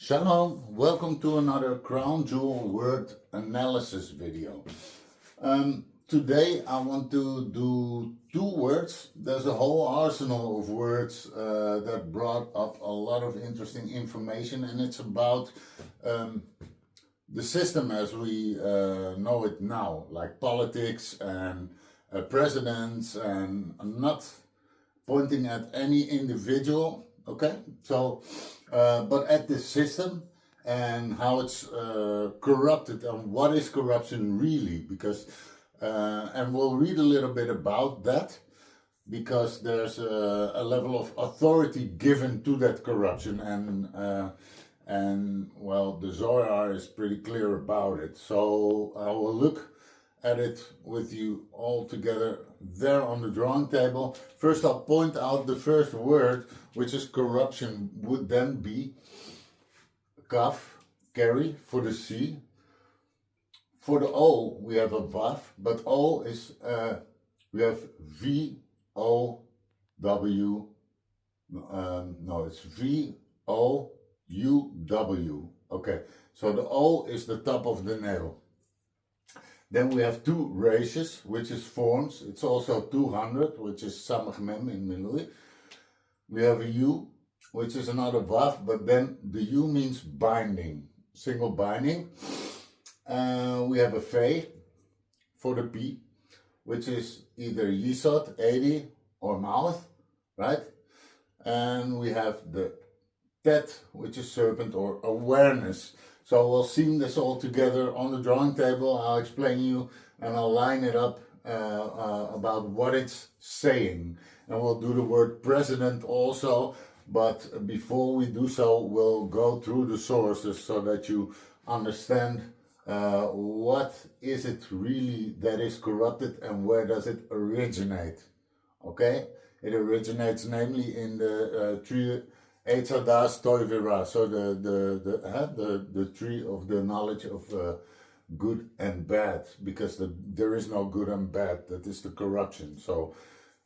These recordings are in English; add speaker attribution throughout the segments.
Speaker 1: Shalom, welcome to another crown jewel word analysis video. Today I want to do two words. There's a whole arsenal of words that brought up a lot of interesting information, and it's about the system as we know it now, like politics and presidents, and I'm not pointing at any individual, okay? So, but at the system and how it's corrupted and what is corruption really, because, and we'll read a little bit about that, because there's a level of authority given to that corruption, and well, the Zohar is pretty clear about it. So I will look at it with you all together there on the drawing table. First, I'll point out the first word, which is corruption, would then be kaf, carry, for the C. For the O, we have a vav, but O is, we have V-O-W, no, it's V-O-U-W. Okay, so the O is the top of the nail. Then we have two ratios, which is forms. It's also 200, which is samach mem in Milui. We have a U, which is another vav, but then the U means binding, single binding. We have a fe for the P, which is either yisod, 80, or mouth, right? And we have the tet, which is serpent or awareness. So we'll see this all together on the drawing table. I'll explain you and I'll line it up about what it's saying. And we'll do the word president also. But before we do so, we'll go through the sources so that you understand what is it really that is corrupted and where does it originate. Okay? It originates namely in the tree Eitzadas Toivira, so the tree of the knowledge of good and bad, because there is no good and bad. That is the corruption. So,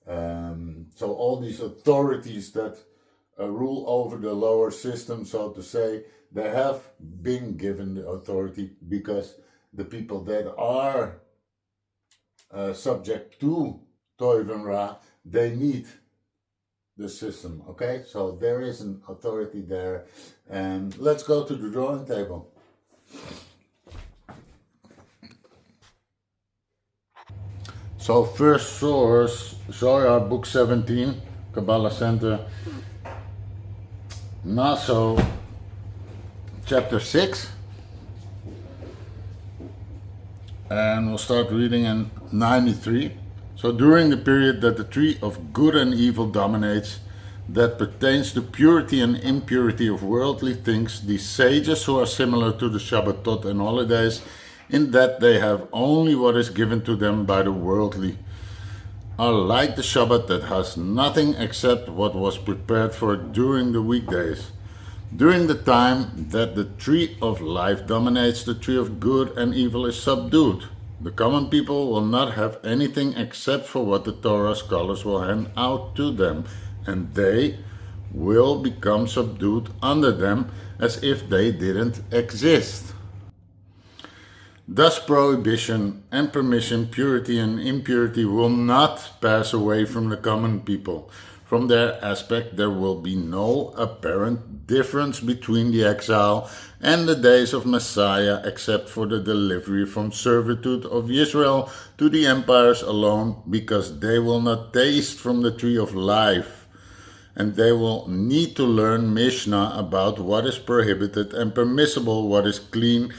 Speaker 1: so all these authorities that rule over the lower system, so to say, they have been given the authority because the people that are subject to Toivira, they need the system, okay? So there is an authority there. And let's go to the drawing table. So first source, Zohar book 17, Kabbalah Center, Naso, chapter 6. And we'll start reading in 93. So during the period that the tree of good and evil dominates, that pertains to purity and impurity of worldly things, these sages who are similar to the Shabbatot and holidays, in that they have only what is given to them by the worldly, are like the Shabbat that has nothing except what was prepared for it during the weekdays. During the time that the tree of life dominates, the tree of good and evil is subdued. The common people will not have anything except for what the Torah scholars will hand out to them, and they will become subdued under them as if they didn't exist. Thus prohibition and permission, purity and impurity will not pass away from the common people. From their aspect, there will be no apparent difference between the exile and the days of Messiah, except for the delivery from servitude of Israel to the empires alone, because they will not taste from the tree of life, and they will need to learn Mishnah about what is prohibited and permissible, what is clean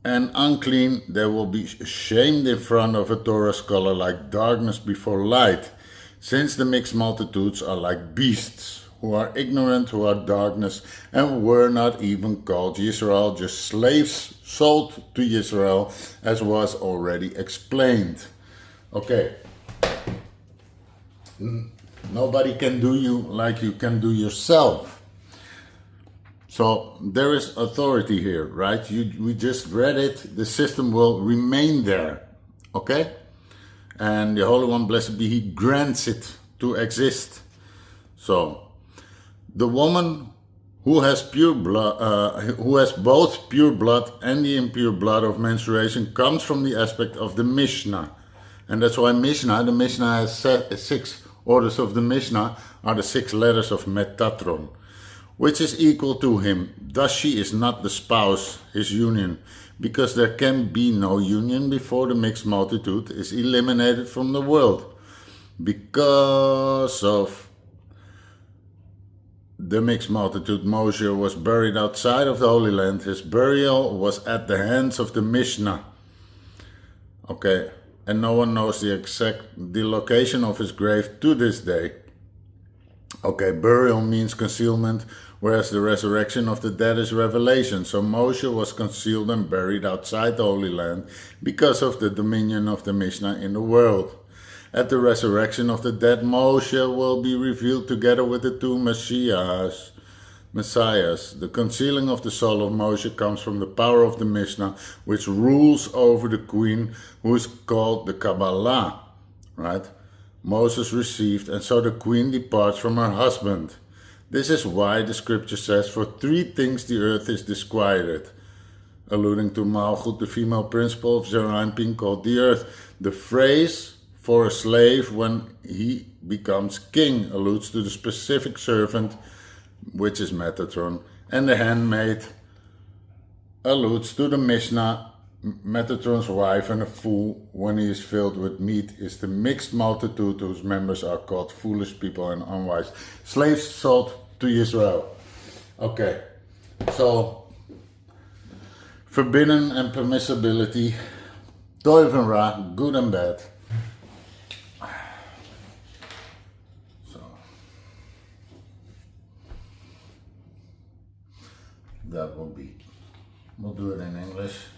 Speaker 1: and unclean. They will be ashamed in front of a Torah scholar like darkness before light, since the mixed multitudes are like beasts, who are ignorant, who are darkness, and were not even called Yisrael, just slaves sold to Yisrael, as was already explained. Okay. Nobody can do you like you can do yourself. So there is authority here, right? We just read it. The system will remain there. Okay? And the Holy One, blessed be He, grants it to exist. So, the woman who has who has both pure blood and the impure blood of menstruation, comes from the aspect of the Mishnah. And that's why the Mishnah has 6 orders of the Mishnah are the 6 letters of Metatron, which is equal to him. Thus she is not the spouse, his union, because there can be no union before the mixed multitude is eliminated from the world. Because of the mixed multitude, Moshe was buried outside of the Holy Land. His burial was at the hands of the Mishnah. Okay, and no one knows the location of his grave to this day. Okay, burial means concealment, whereas the resurrection of the dead is revelation. So Moshe was concealed and buried outside the Holy Land because of the dominion of the Mishnah in the world. At the resurrection of the dead, Moshe will be revealed together with the 2 Messiahs. The concealing of the soul of Moshe comes from the power of the Mishnah, which rules over the queen, who is called the Kabbalah, right? Moses received, and so the queen departs from her husband. This is why the scripture says, for 3 things the earth is disquieted, alluding to Malchut, the female principle of Zerampin called the earth. The phrase for a slave when he becomes king alludes to the specific servant, which is Metatron, and the handmaid alludes to the Mishnah. Metatron's wife, and a fool, when he is filled with meat, is the mixed multitude whose members are called foolish people and unwise. Slaves sold to Israel. Okay, so forbidden and permissibility, Tov and Ra, good and bad. So that will be, we'll do it in English.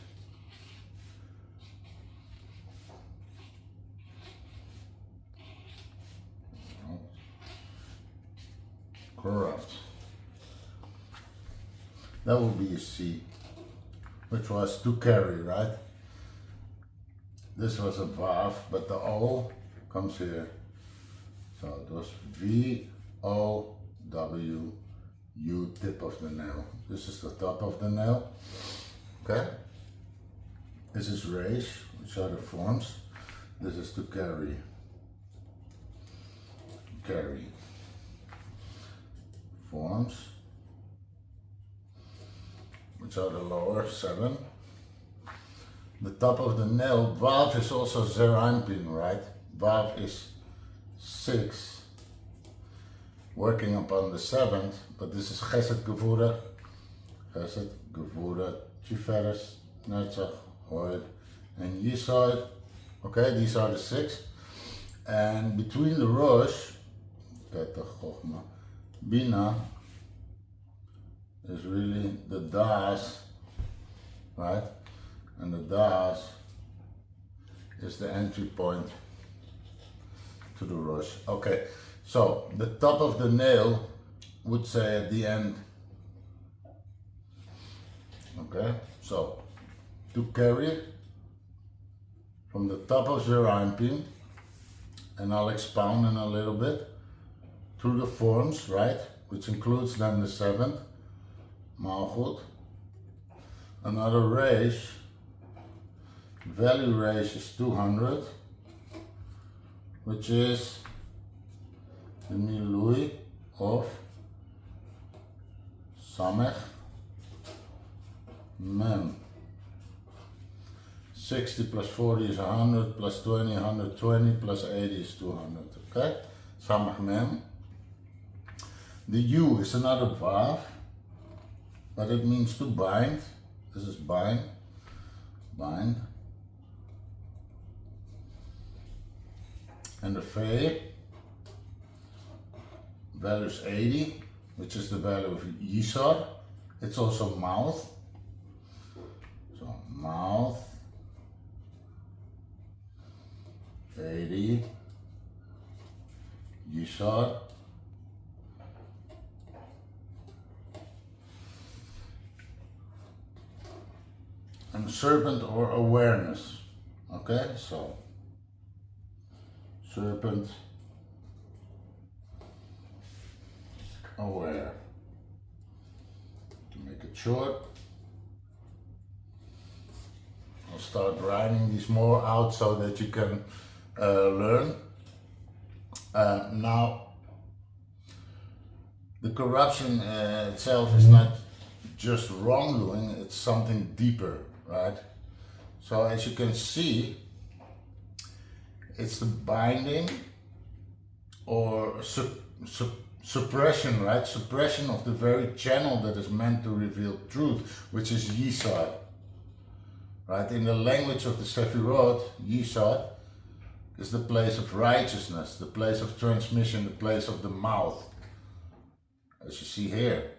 Speaker 1: Corrupt. That will be a C, which was to carry, right? This was a Vav, but the O comes here. So it was V-O-W-U, tip of the nail. This is the top of the nail, okay? This is Reish, which are the forms. This is to carry. Carry. Forms, which are the lower 7. The top of the nail, Vav is also Zerampin, right? Vav is 6, working upon the 7th, but this is Chesed Gevura, Tiferes, Netzach, Hod, and Yisod. Okay, these are the 6. And between the Rosh, Bina is really the Das, right? And the Das is the entry point to the Rosh. Okay, so the top of the nail would say at the end. Okay, so to carry it from the top of Zerampin, and I'll expound in a little bit, through the forms, right, which includes then the 7th, Malchut, another Reish, value Reish is 200, which is the Milui of Samech Mem. 60 plus 40 is 100, plus 20, 120, plus 80 is 200, okay? Samech Mem. The U is another Vav, but it means to bind. This is bind, bind. And the Fe, value is 80, which is the value of Yisod. It's also mouth. So mouth, 80, Yisod. And serpent or awareness, okay? So, serpent, aware. it short. I'll start writing these more out so that you can learn. Now, the corruption itself is not just wrongdoing, it's something deeper, right? So as you can see, it's the binding or suppression, right? Suppression of the very channel that is meant to reveal truth, which is Yisod, right? In the language of the Sefirot, Yisod is the place of righteousness, the place of transmission, the place of the mouth, as you see here.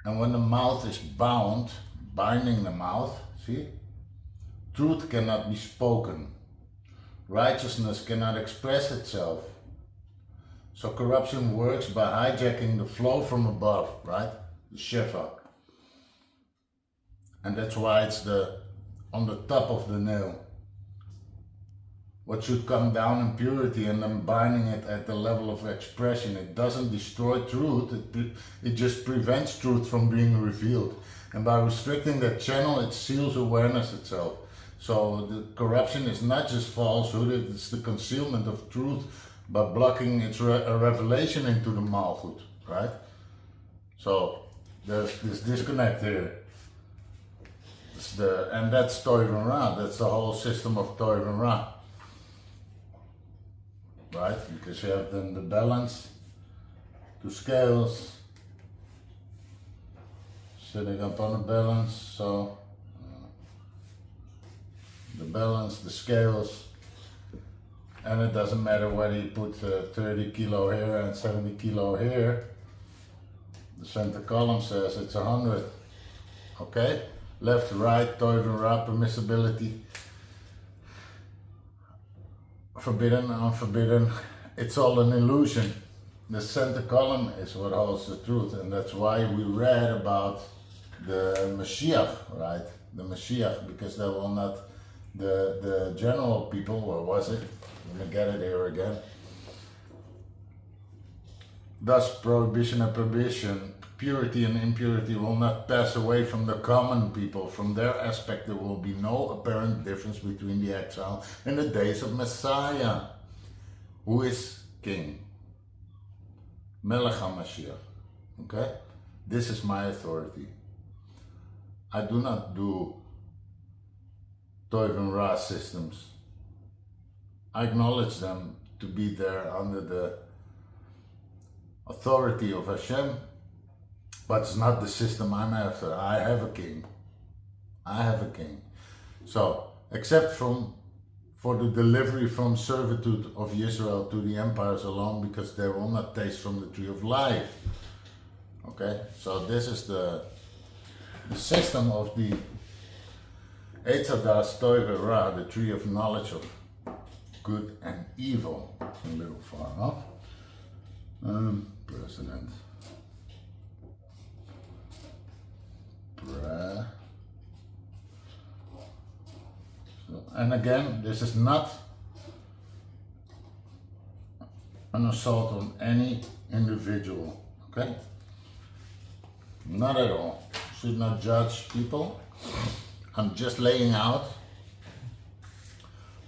Speaker 1: And when the mouth is bound, binding the mouth, see? Truth cannot be spoken. Righteousness cannot express itself. So corruption works by hijacking the flow from above, right? The shefa. And that's why it's on the top of the nail. What should come down in purity and then binding it at the level of expression. It doesn't destroy truth, it just prevents truth from being revealed. And by restricting that channel, it seals awareness itself. So the corruption is not just falsehood, it's the concealment of truth by blocking its revelation into the malchut, right? So there's this disconnect here. And that's Toiv and Ra, that's the whole system of Toiv and Ra. Right, because you have then the balance, two scales, sitting upon a balance, so the balance, the scales, and it doesn't matter whether you put 30 kilo here and 70 kilo here, the center column says it's 100, okay? Left, right, Toiv and Ra, permissibility, forbidden, unforbidden, it's all an illusion. The center column is what holds the truth, and that's why we read about the Mashiach, right? The Mashiach, because they will not, the general people, or was it? I'm gonna get it here again. Thus, prohibition and prohibition, purity and impurity will not pass away from the common people. From their aspect, there will be no apparent difference between the exile and the days of Messiah, who is King. Melech HaMashiach. Okay? This is my authority. I do not do Toiv and Ra systems. I acknowledge them to be there under the authority of Hashem, but it's not the system I'm after. I have a king. I have a king. So, except for the delivery from servitude of Israel to the empires alone, because they will not taste from the tree of life. Okay, so this is the system of the Eitz Hadas Toiv and Ra, the tree of knowledge of good and evil. A little far off. President. So, and again, this is not an assault on any individual, okay? Not at all. Should not judge people. I'm just laying out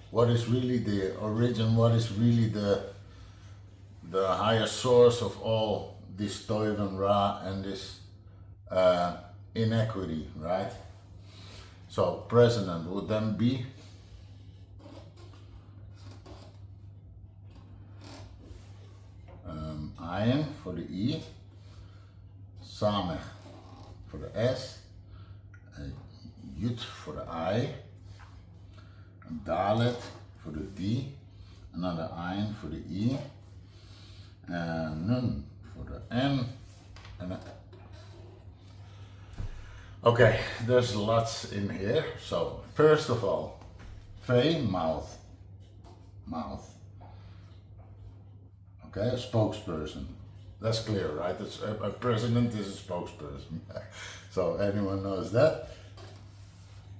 Speaker 1: what is really the origin, what is really the higher source of all this Toiv and Ra and this inequity, right? So president would then be Ayin for the E, Samech for the S, Yud for the I, and Dalet for the D, another Ayin for the E, and Nun for the N, and okay, there's lots in here. So first of all, Fe, mouth. Okay, a spokesperson. That's clear, right? It's a president is a spokesperson. So anyone knows that.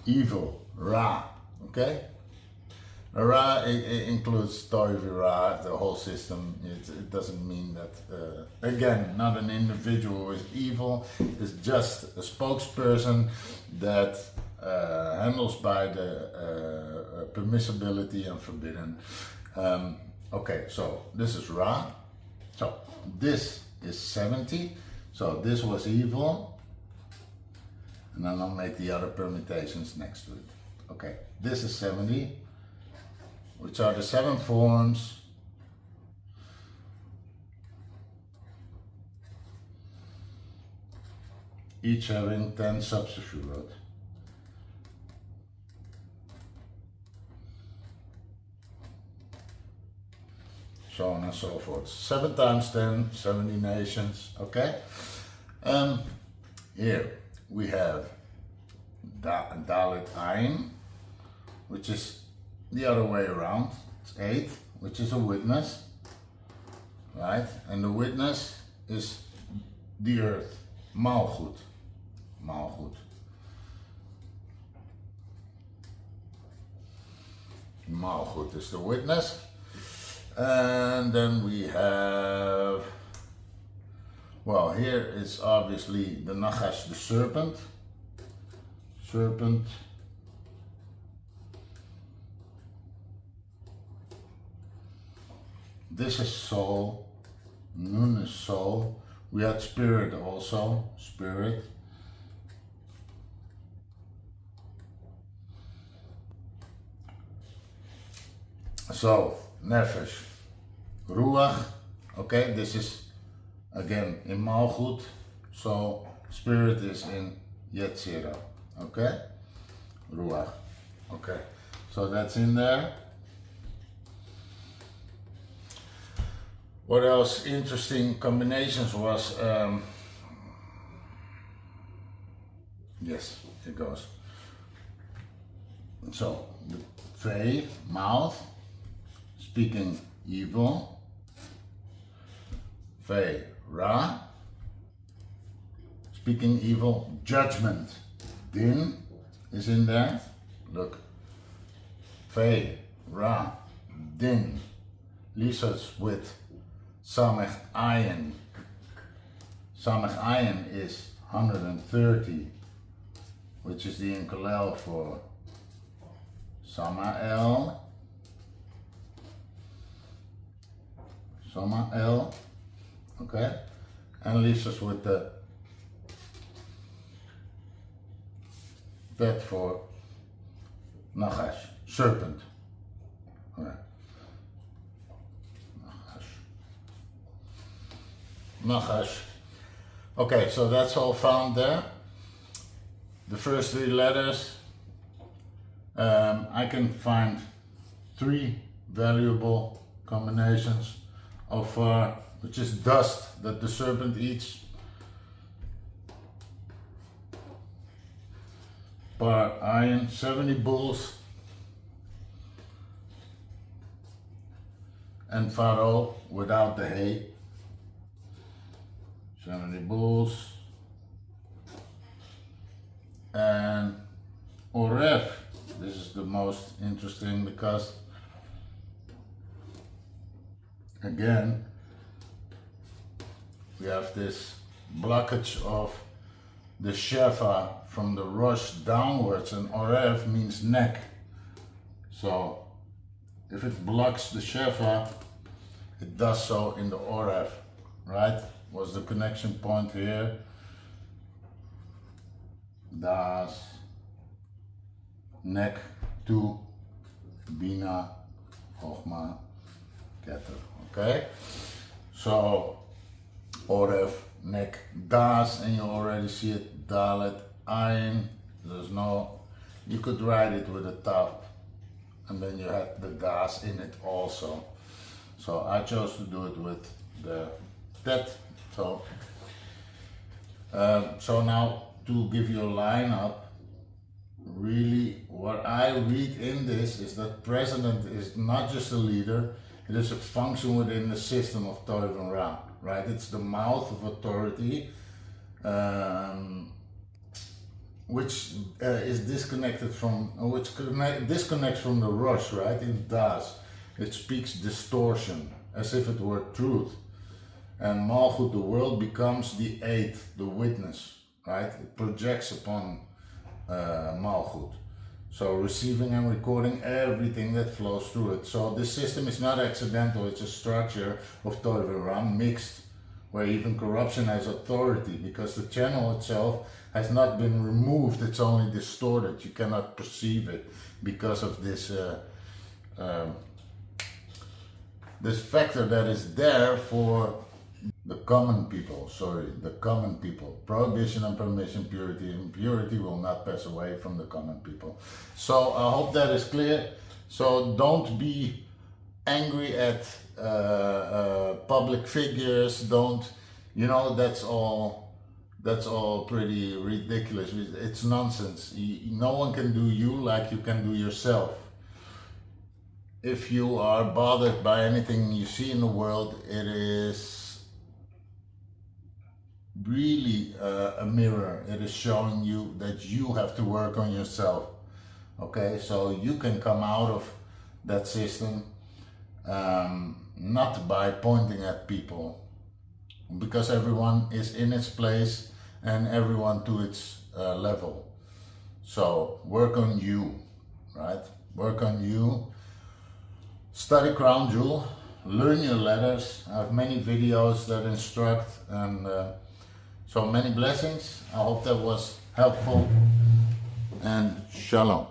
Speaker 1: Evil, Ra. Okay. Ra includes Yirah, the whole system. It doesn't mean that, again, not an individual who is evil, it's just a spokesperson that handles by the permissibility and forbidden. Okay, so this is Ra. So this is 70. So this was evil. And then I'll make the other permutations next to it. Okay, this is 70, which are the 7 forms. Each having 10 subsefirot. So on and so forth. 7 times 10, 70 nations, okay? Here we have Dalet Ayin, which is the other way around. It's 8, which is a witness, right? And the witness is the earth, Malchut. Malchut. Malchut is the witness. And then we have, well, here is obviously the Nachash, the serpent. Serpent. This is soul. Nun is soul. We had spirit also, spirit. So, Nefesh, Ruach, okay, this is again in Malchut, so spirit is in Yetzirah, okay, Ruach, okay, so that's in there. What else interesting combinations was, yes, it goes. So, the Vei, mouth, speaking evil. Vei, Ra, speaking evil. Judgment, Din is in there. Look. Vei, Ra, Din leaves us with Samech Ayin. Samech Ayin is 130, which is the Inkalel for Samael. Samael, okay, and leaves us with the that for Nachash, serpent. Okay. Nachash. Okay, so that's all found there. The first 3 letters. I can find 3 valuable combinations of which is dust that the serpent eats. Par Ayin, 70 bulls, and Pharaoh without the hay. 70 bulls, and Oref. This is the most interesting because again we have this blockage of the Shefa from the Rosh downwards, and Oref means neck. So if it blocks the Shefa, it does so in the Oref, right? Was the connection point here. Das, neck to Bina, Chochma, Keter, okay? So, Oref, neck, Das, and you already see it, Dalet, Ayin. There's no, you could write it with a top, and then you had the Das in it also. So I chose to do it with the Tet. So now to give you a lineup, really what I read in this is that president is not just a leader, it is a function within the system of Toiv and Ra, right? It's the mouth of authority, which is disconnected from, disconnects from the rush, right? It does. It speaks distortion, as if it were truth. And Malchut, the world, becomes the aid, the witness, right? It projects upon Malchut. So receiving and recording everything that flows through it. So this system is not accidental, it's a structure of Tov and Ra mixed, where even corruption has authority, because the channel itself has not been removed, it's only distorted. You cannot perceive it because of this this factor that is there for the common people, prohibition and permission, purity, and purity will not pass away from the common people. So I hope that is clear. So don't be angry at public figures, don't, you know, that's all pretty ridiculous. It's nonsense. No one can do you like you can do yourself. If you are bothered by anything you see in the world, it is really a mirror. It is showing you that you have to work on yourself. Okay, so you can come out of that system, not by pointing at people, because everyone is in its place and everyone to its level. So work on you, right? Work on you. Study Crown Jewel, learn your letters. I have many videos that instruct, and so many blessings. I hope that was helpful, and shalom.